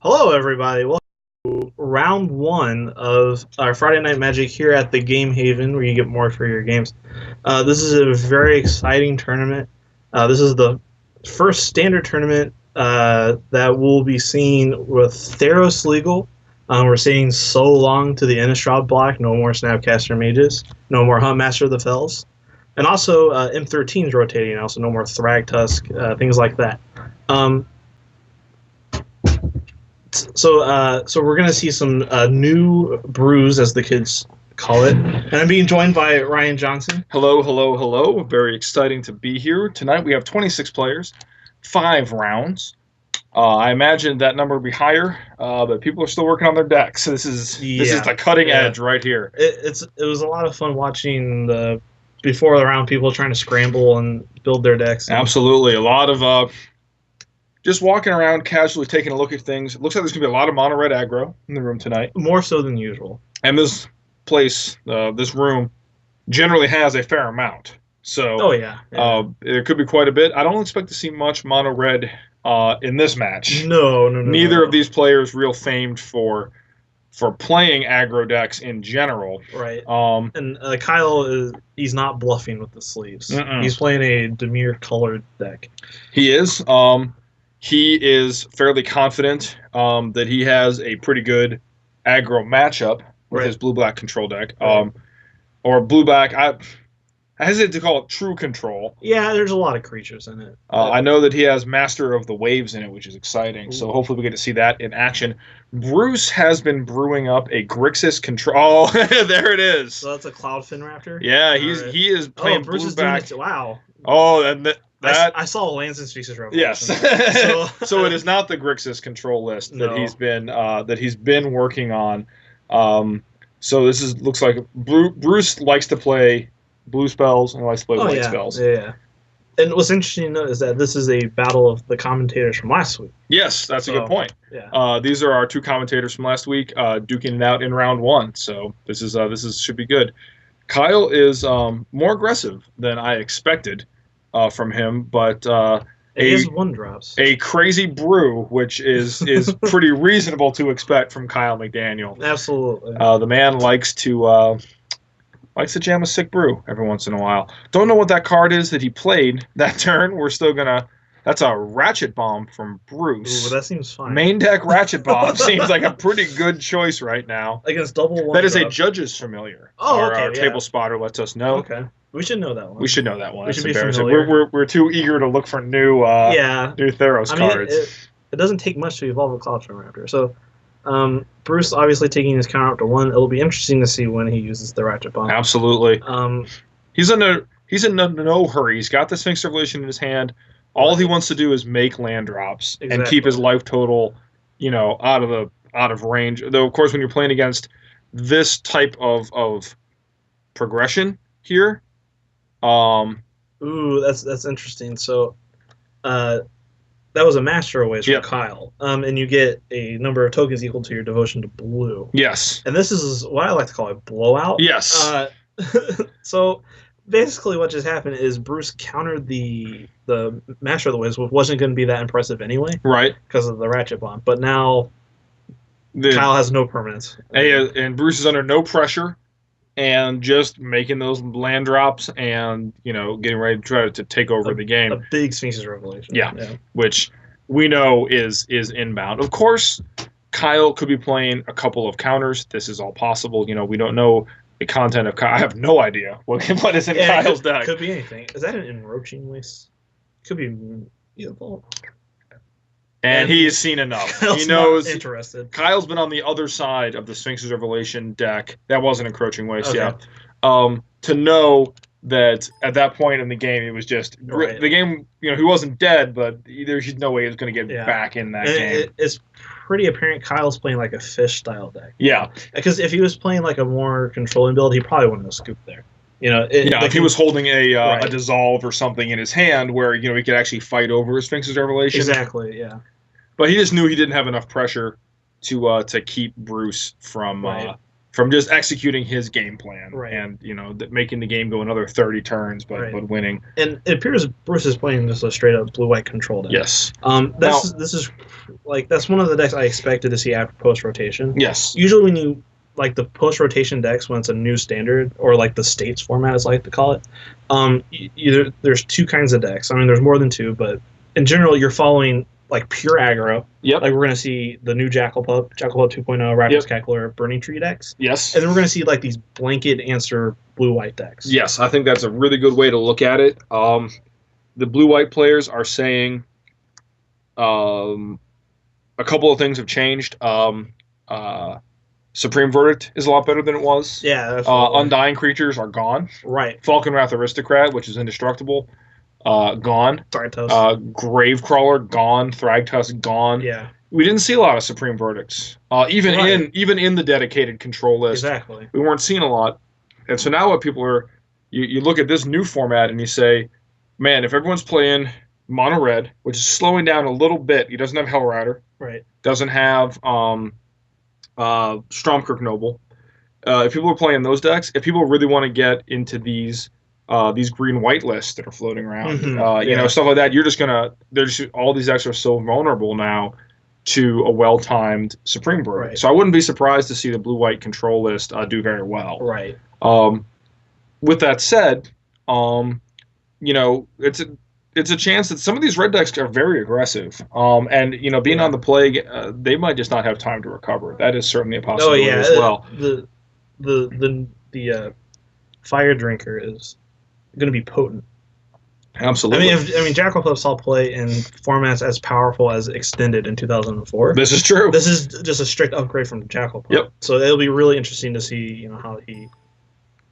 Hello, everybody. Welcome to round one of our Friday Night Magic here at the Game Haven, where you get more for your games. This is a very exciting tournament. This is the first standard tournament that we'll be seeing with Theros Legal. We're saying so long to the Innistrad block. No more Snapcaster Mages. No more Huntmaster of the Fells. And also M13 is rotating now, so no more Thragtusk, things like that. So we're gonna see some new brews, as the kids call it, and I'm being joined by Ryan Johnsen. Hello, hello, hello. Very exciting to be here. Tonight we have 26 players, 5 rounds. I imagine that number will be higher, but people are still working on their decks. So this is the cutting edge right here. It was a lot of fun watching before the round people trying to scramble and build their decks. Absolutely, a lot of just walking around casually taking a look at things. It looks like there's going to be a lot of mono red aggro in the room tonight. More so than usual. And this place, this room, generally has a fair amount. So it could be quite a bit. I don't expect to see much mono red in this match. No. Neither of these players real famed for playing aggro decks in general. Right. And Kyle he's not bluffing with the sleeves. He's playing a Demir colored deck. He is. He is fairly confident that he has a pretty good aggro matchup with his blue-black control deck. Or blue-black, I hesitate to call it true control. Yeah, there's a lot of creatures in it. I know that he has Master of the Waves in it, which is exciting. Ooh. So hopefully we get to see that in action. Bruce has been brewing up a Grixis control. Oh, there it is. So that's a Cloudfin Raptor? Yeah, he is playing Bruce blue-back. Is doing it. Wow. Oh, and I saw Lands and Species Revolution. Yes. So it is not the Grixis control list that he's been working on. So this looks like Bruce likes to play blue spells and likes to play white spells. Yeah. And what's interesting to note is that this is a battle of the commentators from last week. Yes, that's a good point. Yeah. These are our 2 commentators from last week, duking it out in round 1. So this should be good. Kyle is more aggressive than I expected from him, but one drops. A crazy brew, which is pretty reasonable to expect from Kyle Macdaniel. Absolutely. The man likes to jam a sick brew every once in a while. Don't know what that card is that he played that turn. We're still gonna. That's a Ratchet Bomb from Bruce. Ooh, that seems fine. Main deck Ratchet Bomb seems like a pretty good choice right now. Against double one. That is a Judge's Familiar. Our table spotter lets us know. Okay. We should know that one. We should know that one. We should be familiar. We're too eager to look for new Theros cards. It doesn't take much to evolve a Cloudstone Raptor. So Bruce obviously taking his counter up to 1. It'll be interesting to see when he uses the Ratchet Bomb. Absolutely. He's in no hurry. He's got the Sphinx Revelation in his hand. All he wants to do is make land drops and keep his life total, out of range. Though of course when you're playing against this type of progression here. Ooh, that's interesting. So, that was a Master Always from Kyle. And you get a number of tokens equal to your devotion to blue. Yes. And this is what I like to call a blowout. Yes. So basically, what just happened is Bruce countered the Master of the Waves, which wasn't going to be that impressive anyway, right? Because of the Ratchet Bomb. But now Kyle has no permanence, and Bruce is under no pressure. And just making those land drops and, getting ready to try to take over the game. A big Sphinx's Revelation. Yeah, which we know is inbound. Of course, Kyle could be playing a couple of counters. This is all possible. We don't know the content of Kyle. I have no idea what is in Kyle's deck. Could be anything. Is that an Enroaching Waste? Could be evil. And he has seen enough. Kyle's he knows. Not interested. Kyle's been on the other side of the Sphinx's Revelation deck. That wasn't Encroaching Waste, okay. To know that at that point in the game, it was just the game. He wasn't dead, but there's no way he was going to get back in that game. It's pretty apparent Kyle's playing like a fish style deck. Yeah, because if he was playing like a more controlling build, he probably wouldn't have scooped there. If he was holding a dissolve or something in his hand, where he could actually fight over his Sphinx's Revelation. Exactly. Yeah. But he just knew he didn't have enough pressure to keep Bruce from just executing his game plan, and making the game go another 30 turns, but winning. And it appears Bruce is playing just a straight up blue-white control deck. Yes. This is like that's one of the decks I expected to see after post rotation. Yes. Usually when you like the post rotation decks when it's a new standard or like the states format as I like to call it, either there's two kinds of decks. I mean, there's more than two, but in general, you're following like pure aggro. Yep. Like we're gonna see the new Jackal Pup 2.0, Raptor's Cackler, Burning Tree decks. Yes. And then we're gonna see like these blanket answer blue-white decks. Yes, I think that's a really good way to look at it. The blue-white players are saying a couple of things have changed. Supreme Verdict is a lot better than it was. Yeah. Undying creatures are gone. Right. Falcon Wrath Aristocrat, which is indestructible, gone. Thragtusk. Gravecrawler, gone. Thragtusk, gone. Yeah. We didn't see a lot of Supreme Verdicts. Even in the dedicated control list. Exactly. We weren't seeing a lot. And so now what people are, you look at this new format and you say, man, if everyone's playing mono red, which is slowing down a little bit, he doesn't have Hell Rider. Right. Doesn't have Stromkirk Noble. If people are playing those decks, if people really want to get into these green-white lists that are floating around, you know, stuff like that, you're just gonna. All these decks are so vulnerable now to a well-timed Supreme Verdict. Right. So I wouldn't be surprised to see the blue-white control list do very well. Right. With that said, you know, it's a chance that some of these red decks are very aggressive. And you know, being on the plague, they might just not have time to recover. That is certainly a possibility as well. The Fire Drinker is going to be potent. Absolutely. I mean, Jackal Pup saw play in formats as powerful as Extended in 2004. This is true. This is just a strict upgrade from Jackal Pup. Yep. So it'll be really interesting to see, you know, how he.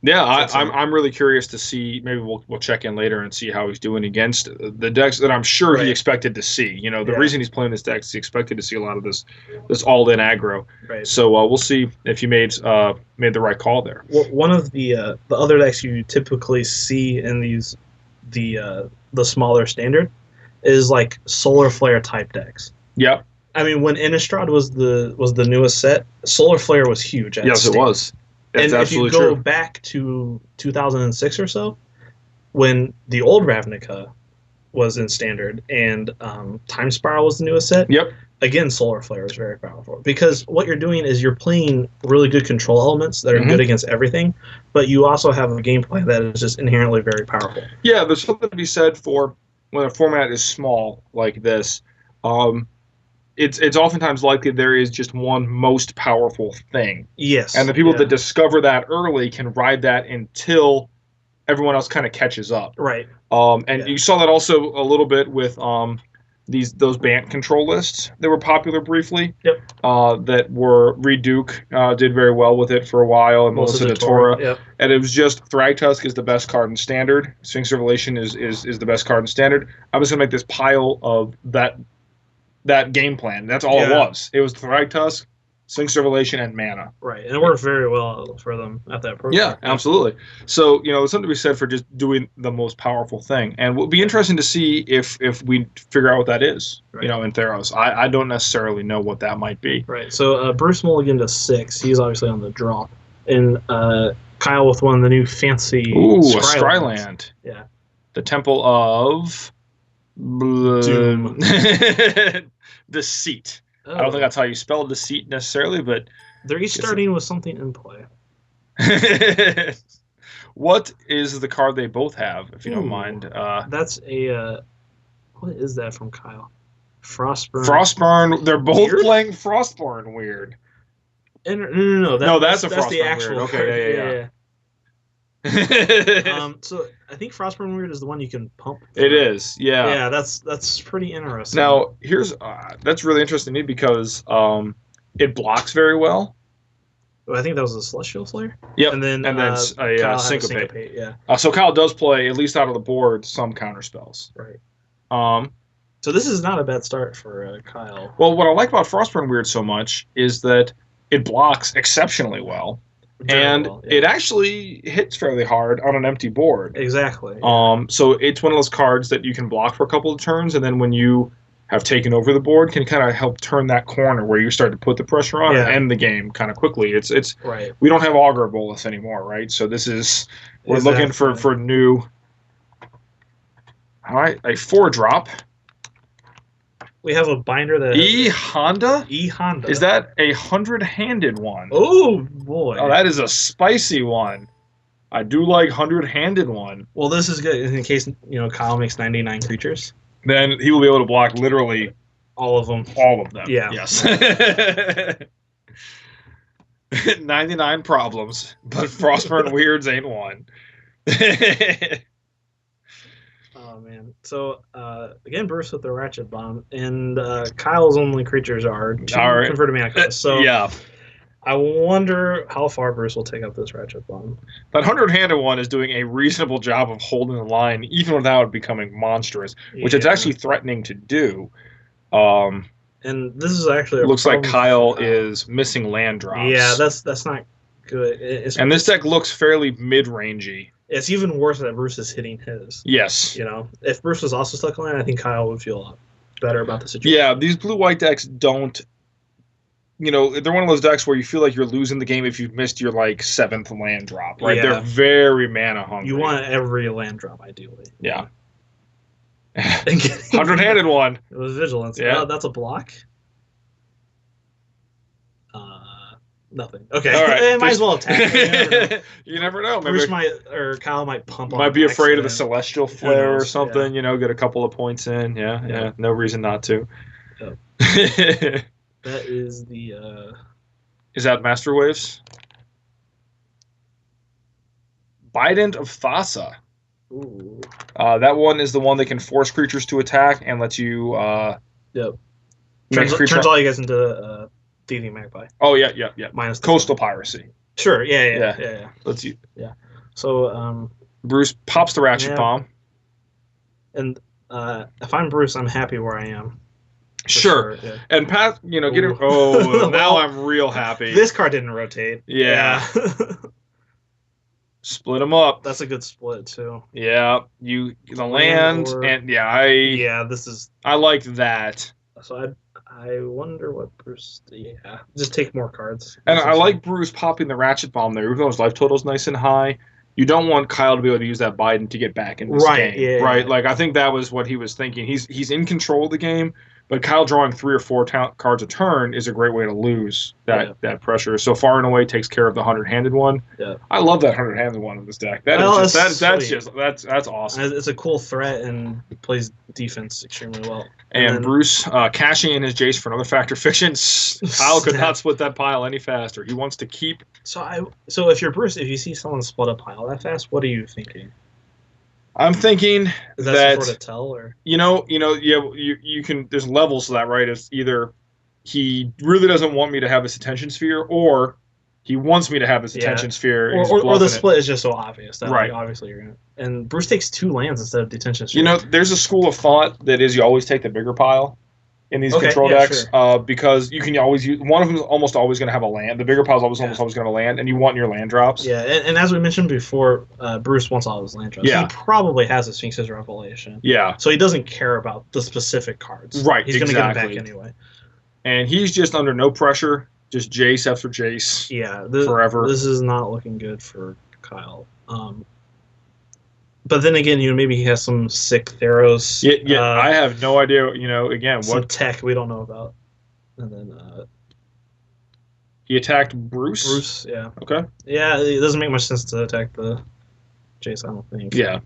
Yeah, I'm really curious to see. Maybe we'll check in later and see how he's doing against the decks that I'm sure he expected to see. You know, the reason he's playing this deck is he expected to see a lot of this all-in aggro. Right. So we'll see if he made the right call there. Well, one of the other decks you typically see in these the smaller standard is like Solar Flare type decks. Yep. I mean, when Innistrad was the newest set, Solar Flare was huge. Yes, it was. That's and if you absolutely go true. back to 2006 or so, when the old Ravnica was in standard and Time Spiral was the newest set, Yep. again, Solar Flare is very powerful because what you're doing is you're playing really good control elements that are good against everything, but you also have a gameplay that is just inherently very powerful. Yeah, there's something to be said for when a format is small like this. It's oftentimes likely there is just one most powerful thing. Yes. And the people that discover that early can ride that until everyone else kind of catches up. Right. And you saw that also a little bit with those Bant control lists that were popular briefly. Yep. That were Reduke did very well with it for a while, and Melissa DeTora. Yep. And it was just Thragtusk is the best card in Standard. Sphinx Revelation is the best card in Standard. I'm just gonna make this pile of that game plan. That's all it was. It was Thragtusk, Sphinx Revelation, and Mana. Right, and it worked very well for them at that program. Yeah, absolutely. So, you know, there's something to be said for just doing the most powerful thing. And it will be interesting to see if we figure out what that is, you know, in Theros. I don't necessarily know what that might be. Right, so Bruce Mulligan to 6. He's obviously on the draw. And Kyle with one of the new fancy Scryland. Yeah. The Temple of... Doom. Deceit. I don't think that's how you spell deceit necessarily, but they're each starting with something in play. What is the card they both have, if you don't mind? That's a what is that from Kyle? Frostburn. Frostburn. They're both playing Frostburn. Weird. No. That's the actual weird. card. Okay, yeah. So I think Frostburn Weird is the one you can pump. It is, yeah. Yeah, that's pretty interesting. Now, here's that's really interesting to me because it blocks very well. I think that was a Celestial Slayer. Yep, and then a Syncopate. Yeah. So Kyle does play, at least out of the board, some counter spells. Right. So this is not a bad start for Kyle. Well, what I like about Frostburn Weird so much is that it blocks exceptionally well. It actually hits fairly hard on an empty board. Exactly. So it's one of those cards that you can block for a couple of turns, and then when you have taken over the board, can kind of help turn that corner where you start to put the pressure on and end the game kind of quickly. It's right. We don't have Augur Bolus anymore, right? So this is we're looking for new. All right, a 4-drop. We have a binder that E-Honda? E-Honda. Is that a 100-handed one? Oh, boy. Oh, that is a spicy one. I do like 100-handed one. Well, this is good in case, Kyle makes 99 creatures. Then he will be able to block literally all of them. All of them. Yeah. Yes. 99 problems, but Frostburn Weirds ain't one. Oh, man. So, again, Bruce with the Ratchet Bomb, and Kyle's only creatures are 2 converted mana costs. So, yeah. I wonder how far Bruce will take up this Ratchet Bomb. That 100-handed one is doing a reasonable job of holding the line, even without becoming monstrous, which it's actually threatening to do. And this is actually looks like Kyle is missing land drops. Yeah, that's not good. And this deck looks fairly mid-rangey. It's even worse that Bruce is hitting his. Yes. If Bruce was also stuck in land, I think Kyle would feel a lot better about the situation. Yeah, these blue-white decks don't. They're one of those decks where you feel like you're losing the game if you've missed your 7th land drop, right? Yeah. They're very mana hungry. You want every land drop, ideally. Yeah. 100-handed one. It was Vigilance. Yeah, that's a block. Nothing. Okay. All right. Might as well attack. You never know. Maybe Kyle might pump. Might be afraid of the Celestial Flare or something. Yeah. Get a couple of points in. Yeah. No reason not to. Yep. That is the. Is that Master Waves? Bident of Thassa. Ooh. That one is the one that can force creatures to attack and lets you. Yep. Turns all you guys into Thieving Magpie. Oh yeah. Minus Coastal Piracy. Sure. Yeah. Let's you. Yeah. So Bruce pops the Ratchet Bomb. And if I'm Bruce, I'm happy where I am. Sure. Yeah. And Pat, get him. Oh, now I'm real happy. This card didn't rotate. Yeah. Split them up. That's a good split too. Yeah. The land and this is. I like that. So I wonder what Bruce. Yeah. Just take more cards. And I like Bruce popping the Ratchet Bomb there, even though his life total's nice and high. You don't want Kyle to be able to use that Biden to get back in this game. Yeah, right? I think that was what he was thinking. He's in control of the game. But Kyle drawing 3 or 4 cards a turn is a great way to lose that pressure. So far and away takes care of the 100-handed one. Yeah. I love that 100-handed one in this deck. That's awesome. It's a cool threat and plays defense extremely well. And Bruce cashing in his Jace for another Factor Fiction. Kyle could not split that pile any faster. He wants to keep. So if you're Bruce, if you see someone split a pile that fast, what are you thinking? I'm thinking is that sort of tell, or you can. There's levels to that, right? It's either he really doesn't want me to have this attention sphere, or he wants me to have this attention sphere, or the split is just so obvious that obviously you're gonna. And Bruce takes 2 lands instead of the attention sphere. There's a school of thought that is you always take the bigger pile in these control decks, because you can always use one of them is almost always going to have a land. The bigger pile is almost always going to have a land, and you want your land drops. Yeah, and as we mentioned before, Bruce wants all his land drops. Yeah. He probably has a Sphinx's Revelation. Yeah. So he doesn't care about the specific cards. Right. He's going to get them back anyway. And he's just under no pressure, just Jace after Jace. Yeah. Forever. This is not looking good for Kyle. But then again, maybe he has some sick Theros. Yeah, I have no idea. Again, what tech we don't know about. And then he attacked Bruce. Bruce, yeah. Okay. Yeah, it doesn't make much sense to attack the Jace, I don't think. Yeah.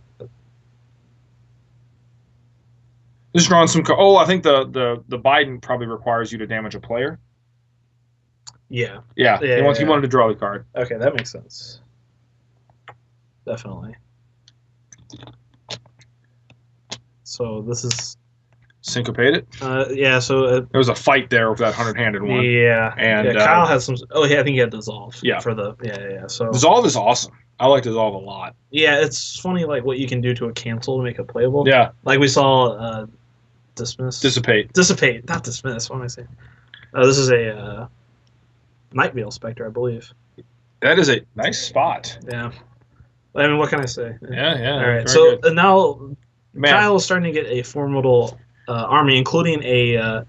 Just drawing some. I think the Biden probably requires you to damage a player. Yeah. Yeah. He wanted to draw the card. Okay, that makes sense. Definitely. So this is syncopated. Yeah. So there was a fight there with that 100-handed one. Yeah. And Kyle has some. Oh yeah, I think he had dissolve. Yeah. For the yeah. So dissolve is awesome. I like dissolve a lot. Yeah, it's funny what you can do to a cancel to make it playable. Yeah. Like we saw dismiss. Dissipate, not dismiss. What am I saying? This is a Night Veil Spectre, I believe. That is a nice spot. Yeah. I mean, what can I say? Yeah. All right. So now Kyle is starting to get a formidable army, including a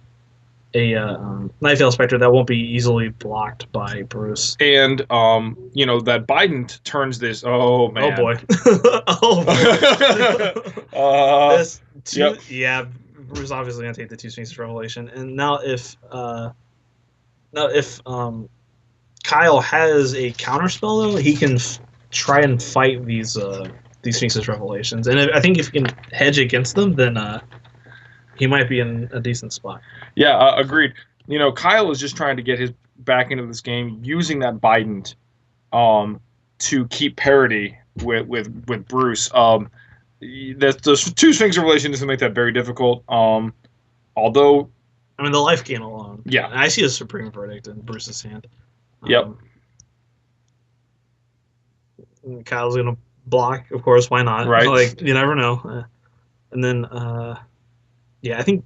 Night Veil Spectre that won't be easily blocked by Bruce. And that Biden turns this. Oh man. Oh boy. Oh boy. Yep. Yeah. Bruce obviously gonna take the two Sphinxes Revelation, and now if Kyle has a counterspell though, he can try and fight these Sphinxes Revelations, and I think if he can hedge against them, then he might be in a decent spot. Yeah, agreed. You know, Kyle is just trying to get his back into this game using that Bident to keep parity with Bruce. The two Sphinx Revelation doesn't make that very difficult. Although, I mean, the life gain alone. Yeah, I see a Supreme Verdict in Bruce's hand. Yep. Kyle's gonna block, of course. Why not? Right. Like, you never know. And then, yeah, I think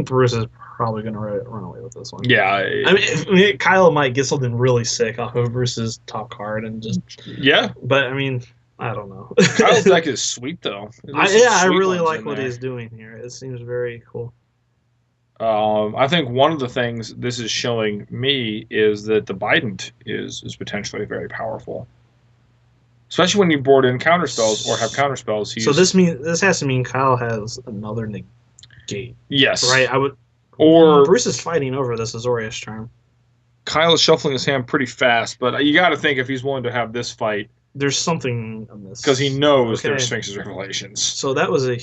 Bruce is probably gonna run away with this one. Yeah. I mean, Kyle might get something really sick off of Bruce's top card and just. Yeah. But I mean, I don't know. Kyle's deck is sweet though. I really like what he's doing here. It seems very cool. I think one of the things this is showing me is that the Bident is potentially very powerful, especially when you board in counterspells or have counterspells. So this has to mean Kyle has another negate. Yes, right. Or Bruce is fighting over this Azorius charm. Kyle is shuffling his hand pretty fast, but you got to think if he's willing to have this fight, there's something amiss because he knows there's Sphinx's Revelations. So that was a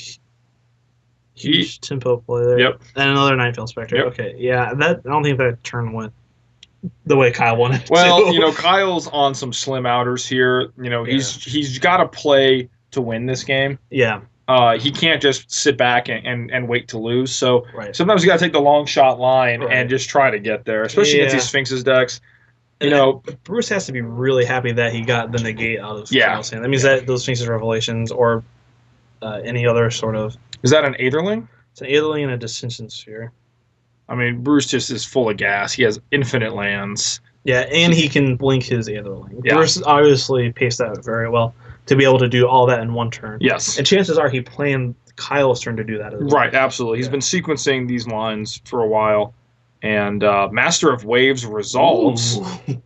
huge tempo play there. Yep. And another Nightveil Spectre. Yep. Okay. Yeah. I don't think that turn went the way Kyle wanted it Well, to. you know, Kyle's on some slim outers here. You know, he's got to play to win this game. Yeah. He can't just sit back and wait to lose. So sometimes you got to take the long shot line and just try to get there, especially against these Sphinx's decks. You know, Bruce has to be really happy that he got the negate out of Kyle's hand. That means that those Sphinx's Revelations or any other sort of. Is that an Aetherling? It's an Aetherling and a Dissension Sphere. I mean, Bruce just is full of gas. He has infinite lands. Yeah, and he can blink his Aetherling. Yeah. Bruce obviously paced that very well to be able to do all that in one turn. Yes. And chances are he planned Kyle's turn to do that as well. Right, absolutely. He's been sequencing these lines for a while. And Master of Waves resolves,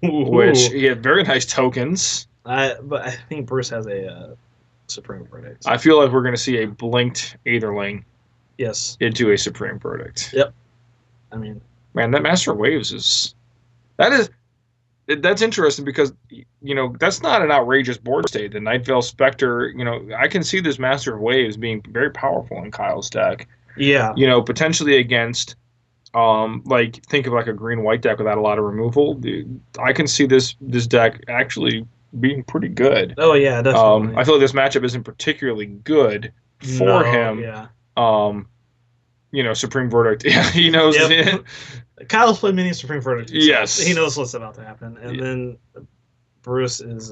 which he had very nice tokens. But I think Bruce has a Supreme Verdict. I feel like we're going to see a blinked Aetherling into a Supreme Verdict. Yep. I mean, man, that Master of Waves that's interesting because, you know, that's not an outrageous board state. The Nightveil Spectre, you know, I can see this Master of Waves being very powerful in Kyle's deck. Yeah. You know, potentially against, like, think of like a green-white deck without a lot of removal. I can see this deck actually being pretty good. Oh, yeah, definitely. I feel like this matchup isn't particularly good for him. Yeah. You know, Supreme Verdict. Yeah, he knows it. Kyle's played many Supreme Verdicts. Yes. He knows what's about to happen. And then Bruce is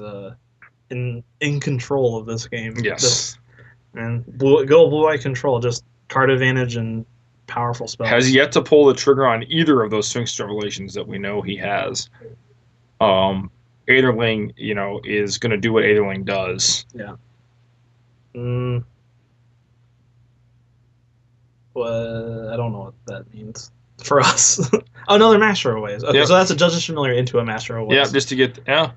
in control of this game. Yes. And blue-white control, just card advantage and powerful spells. Has yet to pull the trigger on either of those Sphinx Revelations that we know he has. Aetherling, you know, is going to do what Aetherling does. Yeah. Well, I don't know what that means for us. Oh, another Master of Waves. Okay, so that's a Judge's Familiar into a Master of Waves. Yeah, just to get Yeah,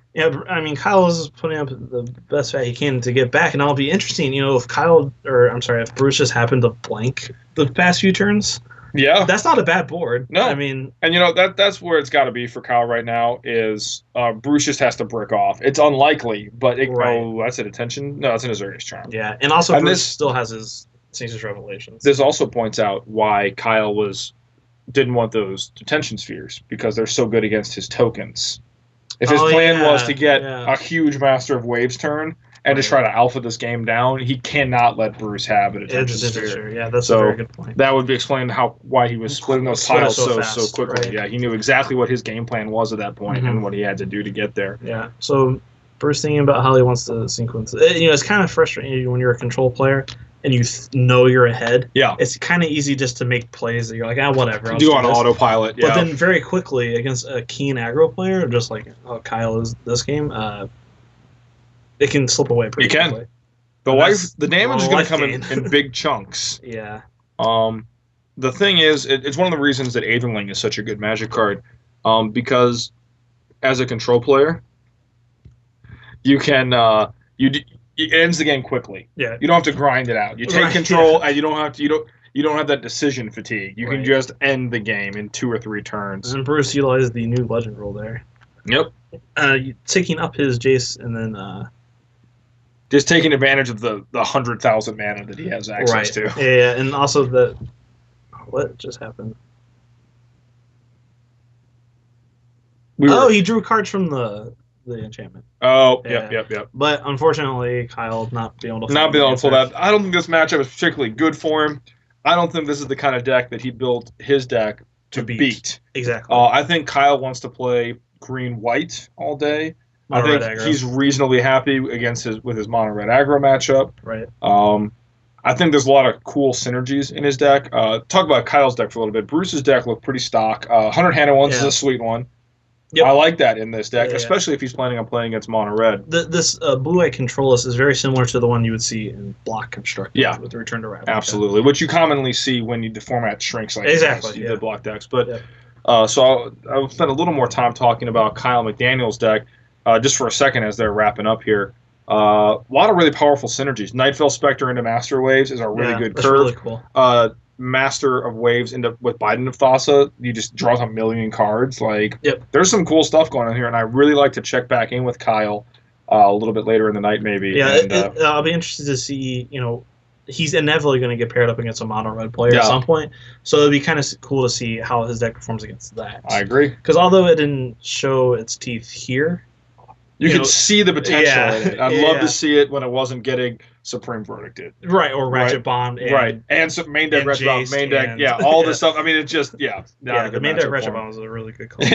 I mean, Kyle is putting up the best fight he can to get back, and it'll be interesting, you know, if if Bruce just happened to blank the past few turns. Yeah, that's not a bad board. No, I mean, and you know that's where it's got to be for Kyle right now is Bruce just has to brick off. It's unlikely, but that's an attention. No, that's an Azorius Charm. Yeah, and also Bruce still has his Sphinx's Revelations. This also points out why Kyle didn't want those detention spheres because they're so good against his tokens. If his plan was to get a huge Master of Waves turn and to try to alpha this game down, he cannot let Bruce have a detention sphere. Yeah, that's a very good point. That would explain why he was splitting those piles so quickly. Right. Yeah, he knew exactly what his game plan was at that point and what he had to do to get there. Yeah, so Bruce thinking about how he wants to sequence it. You know, it's kind of frustrating when you're a control player and you know you're ahead. Yeah. It's kind of easy just to make plays that you're like, whatever. I'll do on autopilot, But then very quickly against a keen aggro player, just like Kyle is this game, it can slip away pretty quickly. The damage is going to come in big chunks. Yeah. The thing is, it's one of the reasons that Aetherling is such a good Magic card, because as a control player, you can it ends the game quickly. Yeah. You don't have to grind it out. You take control, and you don't have to. you don't have that decision fatigue. You can just end the game in 2 or 3 turns. And Bruce utilized the new legend rule there. Yep. Taking up his Jace and then just taking advantage of the 100,000 mana that he has access to. Yeah, and also what just happened? He drew cards from the enchantment. Oh, yeah. Yep. But unfortunately, Kyle not being able to pull that. I don't think this matchup is particularly good for him. I don't think this is the kind of deck that he built his deck to beat. Exactly. I think Kyle wants to play green-white all day. I think he's reasonably happy with his mono-red aggro matchup. Right. I think there's a lot of cool synergies in his deck. Talk about Kyle's deck for a little bit. Bruce's deck looked pretty stock. 100-handed ones is a sweet one. Yep. I like that in this deck, especially if he's planning on playing against mono-red. This blue-eye Controlus is very similar to the one you would see in block construct. Yeah. With the Return to Rat. Absolutely. Which you commonly see when the format shrinks like the block decks. But so I'll spend a little more time talking about Kyle Macdaniel's deck just for a second as they're wrapping up here. A lot of really powerful synergies. Nightfell Spectre into Master Waves is a really good curve. Really cool. Master of Waves with Biden of Thassa, you just draws a million cards. There's some cool stuff going on here, and I really like to check back in with Kyle a little bit later in the night, maybe. Yeah, I'll be interested to see. He's inevitably going to get paired up against a mono red player at some point, so it'd be kind of cool to see how his deck performs against that. I agree, because although it didn't show its teeth here, you can see the potential in it. I'd love to see it when it wasn't getting Supreme Verdicted. Right, or Ratchet Bombed. And some main deck Ratchet Bomb, main deck, all this stuff. I mean, it's just, the main deck Ratchet Bomb is a really good call.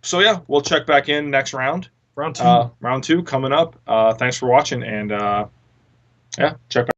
So, we'll check back in next round. Round 2. Round 2 coming up. Thanks for watching, and, check back.